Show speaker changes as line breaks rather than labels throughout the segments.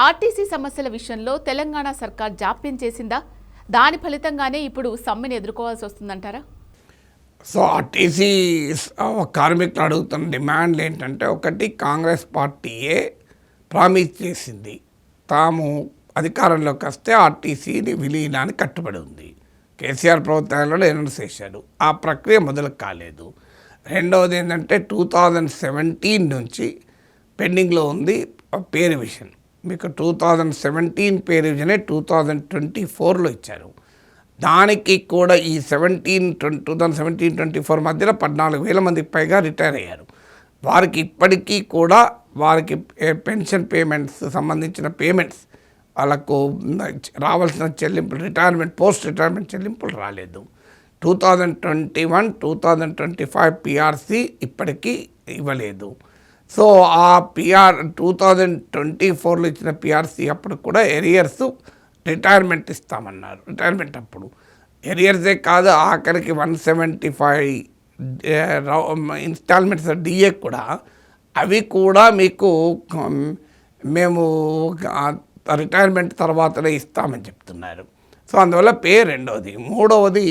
RTC సమస్యల విషయంలో తెలంగాణ సర్కార్ జాప్యం చేసిందా? దాని ఫలితంగానే ఇప్పుడు సమ్మెను ఎదుర్కోవాల్సి వస్తుందంటారా?
సో ఆర్టీసీ కార్మికులు అడుగుతున్న డిమాండ్లు ఏంటంటే, ఒకటి, కాంగ్రెస్ పార్టీయే ప్రామిస్ చేసింది తాము అధికారంలోకి వస్తే ఆర్టీసీని విలీనానికి కట్టుబడి ఉంది. కేసీఆర్ ప్రభుత్వంలో అనౌన్స్ చేశాడు. ఆ ప్రక్రియ మొదలు కాలేదు. రెండవది ఏంటంటే 2017 నుంచి పెండింగ్లో ఉంది పే రివిజన్. మీకు 2017 పే రివిజనే 2024లో ఇచ్చారు. దానికి కూడా ఈ 2017-24 మధ్యలో 14,000 మందికి పైగా రిటైర్ అయ్యారు. వారికి ఇప్పటికీ కూడా వారికి పెన్షన్ పేమెంట్స్ సంబంధించిన పేమెంట్స్ వాళ్ళకు రావాల్సిన చెల్లింపులు, రిటైర్మెంట్, పోస్ట్ రిటైర్మెంట్ చెల్లింపులు రాలేదు. 2021-2025 పిఆర్సీ ఇప్పటికీ ఇవ్వలేదు. సో ఆ 2024లో ఇచ్చిన పిఆర్సీ అప్పుడు కూడా ఎరియర్స్ రిటైర్మెంట్ ఇస్తామన్నారు. రిటైర్మెంట్ అప్పుడు ఎరియర్సే కాదు, ఆఖరికి 175 ఇన్స్టాల్మెంట్స్ డిఏ కూడా, అవి కూడా మీకు మేము రిటైర్మెంట్ తర్వాతనే ఇస్తామని చెప్తున్నారు. సో అందువల్ల పే రెండవది. మూడవది,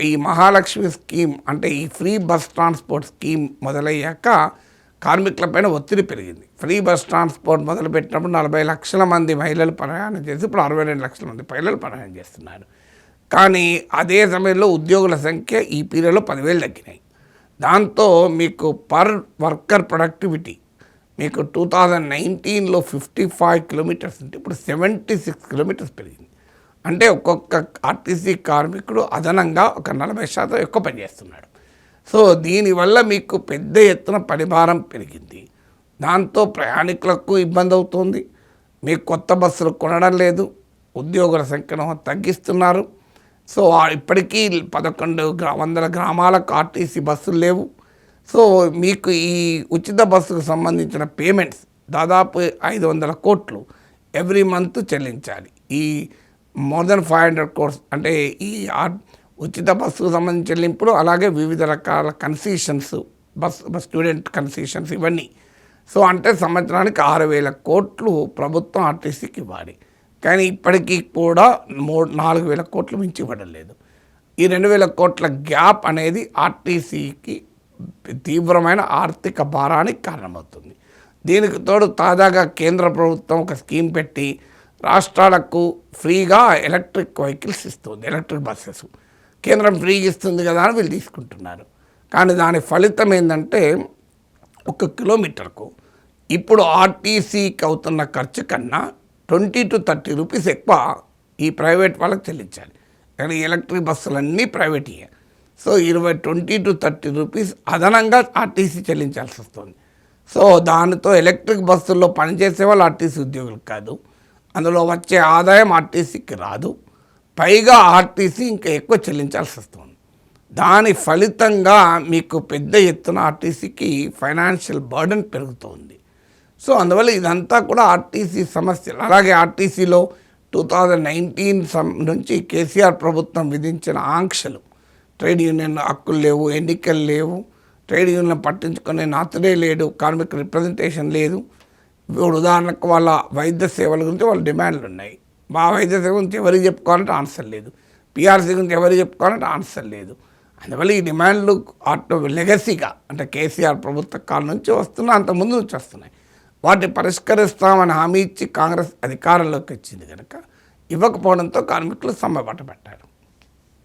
ఈ మహాలక్ష్మి స్కీమ్ అంటే ఈ ఫ్రీ బస్ ట్రాన్స్పోర్ట్ స్కీమ్ మొదలయ్యాక కార్మికులపైన ఒత్తిడి పెరిగింది. ఫ్రీ బస్ ట్రాన్స్పోర్ట్ మొదలుపెట్టినప్పుడు 40 లక్షల మంది మహిళలు ప్రయాణం చేసి ఇప్పుడు 62 లక్షల మంది మహిళలు ప్రయాణం చేస్తున్నారు. కానీ అదే సమయంలో ఉద్యోగుల సంఖ్య ఈ పీరియడ్లో 10,000 తగ్గినాయి. దాంతో మీకు పర్ వర్కర్ ప్రొడక్టివిటీ మీకు 2019లో 55 కిలోమీటర్స్ ఉంటే ఇప్పుడు 76 కిలోమీటర్స్ పెరిగింది. అంటే ఒక్కొక్క ఆర్టీసీ కార్మికుడు అదనంగా ఒక 40% ఎక్కువ పనిచేస్తున్నాడు. సో దీనివల్ల మీకు పెద్ద ఎత్తున పనిభారం పెరిగింది. దాంతో ప్రయాణికులకు ఇబ్బంది అవుతుంది. మీకు కొత్త బస్సులు కొనడం లేదు, ఉద్యోగుల సంఖ్యను తగ్గిస్తున్నారు. సో ఇప్పటికీ 1100 గ్రామాలకు ఆర్టీసీ బస్సులు లేవు. సో మీకు ఈ ఉచిత బస్సుకు సంబంధించిన పేమెంట్స్ దాదాపు 500 కోట్లు ఎవ్రీ మంత్ చెల్లించాలి. ఈ మోర్ దెన్ 500 crores అంటే ఈ ఉచిత బస్సుకు సంబంధించిన చెల్లింపులు, అలాగే వివిధ రకాల కన్సెషన్స్, స్టూడెంట్ కన్సెషన్స్, ఇవన్నీ. సో అంటే సంవత్సరానికి 6,000 కోట్లు ప్రభుత్వం ఆర్టీసీకి ఇవ్వాలి. కానీ ఇప్పటికీ కూడా 4,000 కోట్లు మించి ఇవ్వడం లేదు. ఈ 2,000 కోట్ల గ్యాప్ అనేది ఆర్టీసీకి తీవ్రమైన ఆర్థిక భారానికి కారణమవుతుంది. దీనికి తోడు తాజాగా కేంద్ర ప్రభుత్వం ఒక స్కీమ్ పెట్టి రాష్ట్రాలకు ఫ్రీగా ఎలక్ట్రిక్ వెహికల్స్ ఇస్తుంది, ఎలక్ట్రిక్ బస్సెస్. కేంద్రం ఫ్రీగా ఇస్తుంది కదా అని వీళ్ళు తీసుకుంటున్నారు. కానీ దాని ఫలితం ఏంటంటే 1 కిలోమీటర్కు ఇప్పుడు ఆర్టీసీకి అవుతున్న ఖర్చు కన్నా 20-30 రూపీస్ ఎక్కువ ఈ ప్రైవేట్ వాళ్ళకి చెల్లించాలి. కానీ ఎలక్ట్రిక్ బస్సులన్నీ ప్రైవేట్యే. సో 20-30 రూపీస్ అదనంగా ఆర్టీసీ చెల్లించాల్సి వస్తుంది. సో దానితో ఎలక్ట్రిక్ బస్సుల్లో పనిచేసే వాళ్ళు ఆర్టీసీ ఉద్యోగులు కాదు, అందులో వచ్చే ఆదాయం ఆర్టీసీకి రాదు. పైగా ఆర్టీసీ ఇంకా ఎక్కువ చెల్లించాల్సి వస్తుంది. దాని ఫలితంగా మీకు పెద్ద ఎత్తున ఆర్టీసీకి ఫైనాన్షియల్ బర్డెన్ పెరుగుతుంది. సో అందువల్ల ఇదంతా కూడా ఆర్టీసీ సమస్యలు. అలాగే ఆర్టీసీలో 2019 నుంచి కేసీఆర్ ప్రభుత్వం విధించిన ఆంక్షలు, ట్రేడ్ యూనియన్ హక్కులు లేవు, ఎన్నికలు లేవు, ట్రేడ్ యూనియన్ పట్టించుకునే నాతుడే లేడు, కార్మిక రిప్రజెంటేషన్ లేదు. ఇప్పుడు ఉదాహరణకు వాళ్ళ వైద్య సేవల గురించి వాళ్ళ డిమాండ్లు ఉన్నాయి. మా వైద్య సేవ గురించి ఎవరికి చెప్పుకోవాలంటే ఆన్సర్ లేదు, పిఆర్సీ గురించి ఎవరికి చెప్పుకోవాలంటే ఆన్సర్ లేదు. అందువల్ల ఈ డిమాండ్లు లెగసీగా అంటే కేసీఆర్ ప్రభుత్వ కాలం నుంచి వస్తున్నాయి, అంతకుముందు నుంచి వస్తున్నాయి. వాటిని పరిష్కరిస్తామని హామీ ఇచ్చి కాంగ్రెస్ అధికారంలోకి వచ్చింది కనుక ఇవ్వకపోవడంతో కార్మికులు సమ్మె పట్టబట్టారు.